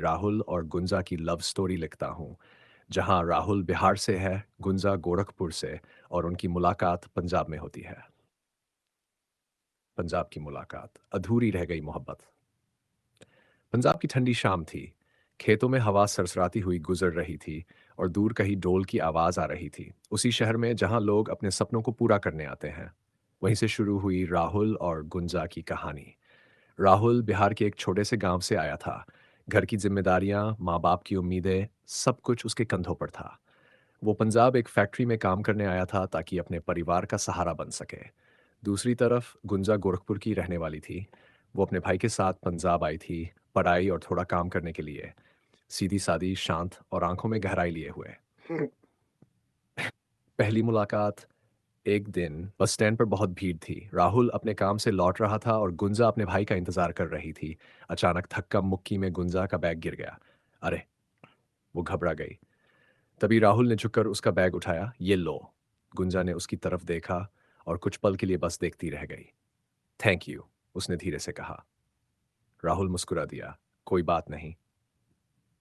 राहुल और गुंजा की love story लिखता हूँ, जहाँ राहुल बिहार से है, गुंजा गोरखपुर से और उनकी मुलाकात पंजाब में होती है। पंजाब की मुलाकात, अधूरी रह गई मोहब्बत। पंजाब की ठंडी शाम थी। खेतों में हवा सरसराती हुई गुजर रही थी और दूर कहीं डोल की आवाज आ रही थी। उसी शहर में जहाँ लोग अपने सपनों को पूरा करने आते हैं। वहीं से शुरू हुई राहुल और गुंजा की कहानी। राहुल बिहार के एक छोटे से गांव से आया था। घर की जिम्मेदारियां, माँ बाप की उम्मीदें, सब कुछ उसके कंधों पर था। वो पंजाब एक फैक्ट्री में काम करने आया था ताकि अपने परिवार का सहारा बन सके। दूसरी तरफ गुंजा गोरखपुर की रहने वाली थी। वो अपने भाई के साथ पंजाब आई थी, पढ़ाई और थोड़ा काम करने के लिए। सीधी सादी, शांत और आंखों में गहराई लिए हुए। पहली मुलाकात। एक दिन बस स्टैंड पर बहुत भीड़ थी। राहुल अपने काम से लौट रहा था और गुंजा अपने भाई का इंतजार कर रही थी। अचानक धक्का मुक्की में गुंजा का बैग गिर गया। अरे! वो घबरा गई। तभी राहुल ने झुककर उसका बैग उठाया। ये लो। गुंजा ने उसकी तरफ देखा और कुछ पल के लिए बस देखती रह गई। थैंक यू, उसने धीरे से कहा। राहुल मुस्कुरा दिया। कोई बात नहीं।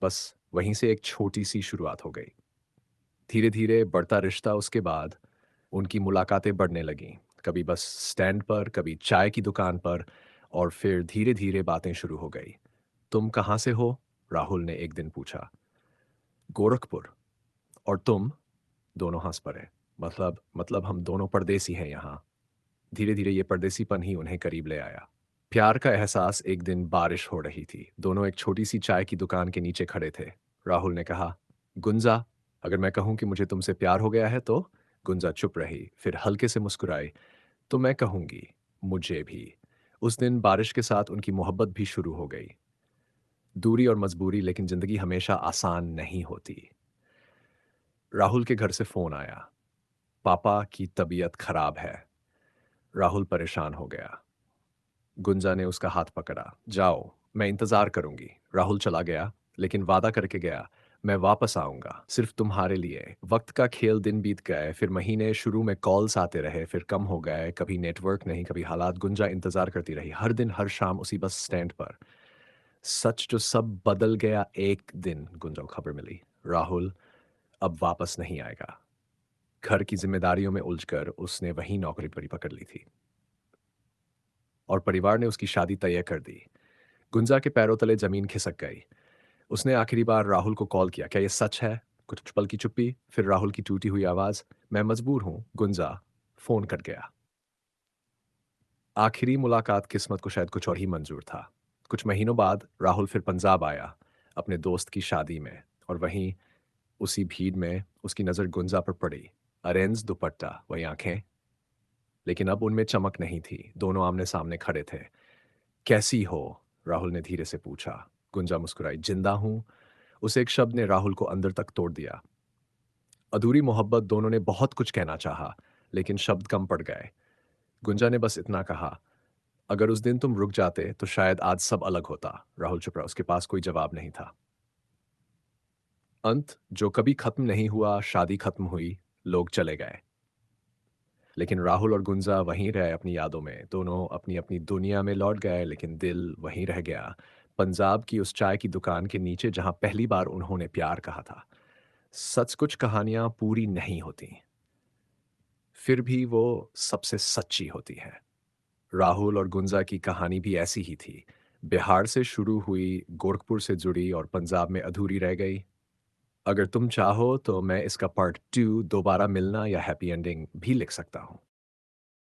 बस वहीं से एक छोटी सी शुरुआत हो गई। धीरे धीरे बढ़ता रिश्ता। उसके बाद उनकी मुलाकातें बढ़ने लगीं। कभी बस स्टैंड पर, कभी चाय की दुकान पर, और फिर धीरे धीरे बातें शुरू हो गई। तुम कहाँ से हो? राहुल ने एक दिन पूछा। गोरखपुर। और तुम? दोनों हंस पड़े। मतलब हम दोनों परदेसी हैं यहाँ। धीरे धीरे ये परदेसीपन ही उन्हें करीब ले आया। प्यार का एहसास। एक दिन बारिश हो रही थी। दोनों एक छोटी सी चाय की दुकान के नीचे खड़े थे। राहुल ने कहा, गुंजा, अगर मैं कहूं कि मुझे तुमसे प्यार हो गया है तो? गुंजा चुप रही, फिर हल्के से मुस्कुराई। तो मैं कहूंगी, मुझे भी। उस दिन बारिश के साथ उनकी मोहब्बत भी शुरू हो गई। दूरी और मजबूरी, लेकिन जिंदगी हमेशा आसान नहीं होती। राहुल के घर से फोन आया। पापा की तबीयत खराब है। राहुल परेशान हो गया। गुंजा ने उसका हाथ पकड़ा। जाओ, मैं इंतजार करूंगी। राहुल चला गया, लेकिन वादा करके गया, मैं वापस आऊंगा सिर्फ तुम्हारे लिए। वक्त का खेल। दिन बीत गए, फिर महीने। शुरू में कॉल्स आते रहे, फिर कम हो गए। कभी नेटवर्क नहीं, कभी हालात। गुंजा इंतजार करती रही, हर दिन हर शाम उसी बस स्टैंड पर। सच जो सब बदल गया एक दिन गुंजा को खबर मिली, राहुल अब वापस नहीं आएगा। घर की जिम्मेदारियों में उलझकर उसने वही नौकरी पकड़ ली थी और परिवार ने उसकी शादी तय कर दी। गुंजा के पैरों तले जमीन खिसक गई। उसने आखिरी बार राहुल को कॉल किया। क्या ये सच है? कुछ पल की चुप्पी, फिर राहुल की टूटी हुई आवाज। मैं मजबूर हूं, गुंजा। फोन कट गया। आखिरी मुलाकात। किस्मत को शायद कुछ और ही मंजूर था। कुछ महीनों बाद राहुल फिर पंजाब आया, अपने दोस्त की शादी में। और वहीं उसी भीड़ में उसकी नजर गुंजा पर पड़ी। अरेंज दुपट्टा, वही आंखें। लेकिन अब उनमें चमक नहीं थी। दोनों आमने सामने खड़े थे। कैसी हो? राहुल ने धीरे से पूछा। गुंजा मुस्कुराई। जिंदा हूं। उस एक शब्द ने राहुल को अंदर तक तोड़ दिया। अधूरी मोहब्बत। दोनों ने बहुत कुछ कहना चाहा, लेकिन शब्द कम पड़ गए। गुंजा ने बस इतना कहा, अगर उस दिन तुम रुक जाते तो शायद आज सब अलग होता। राहुल चुप रहा, उसके पास कोई जवाब नहीं था। अंत जो कभी खत्म नहीं हुआ। शादी खत्म हुई, लोग चले गए, लेकिन राहुल और गुंजा वहीं रहे अपनी यादों में। दोनों अपनी अपनी दुनिया में लौट गए, लेकिन दिल वहीं रह गया, पंजाब की उस चाय की दुकान के नीचे जहां पहली बार उन्होंने प्यार कहा था। सच कुछ कहानियां पूरी नहीं होती, फिर भी वो सबसे सच्ची होती है। राहुल और गुंजा की कहानी भी ऐसी ही थी। बिहार से शुरू हुई, गोरखपुर से जुड़ी और पंजाब में अधूरी रह गई। अगर तुम चाहो तो मैं इसका पार्ट 2, दोबारा मिलना या हैप्पी एंडिंग भी लिख सकता हूँ।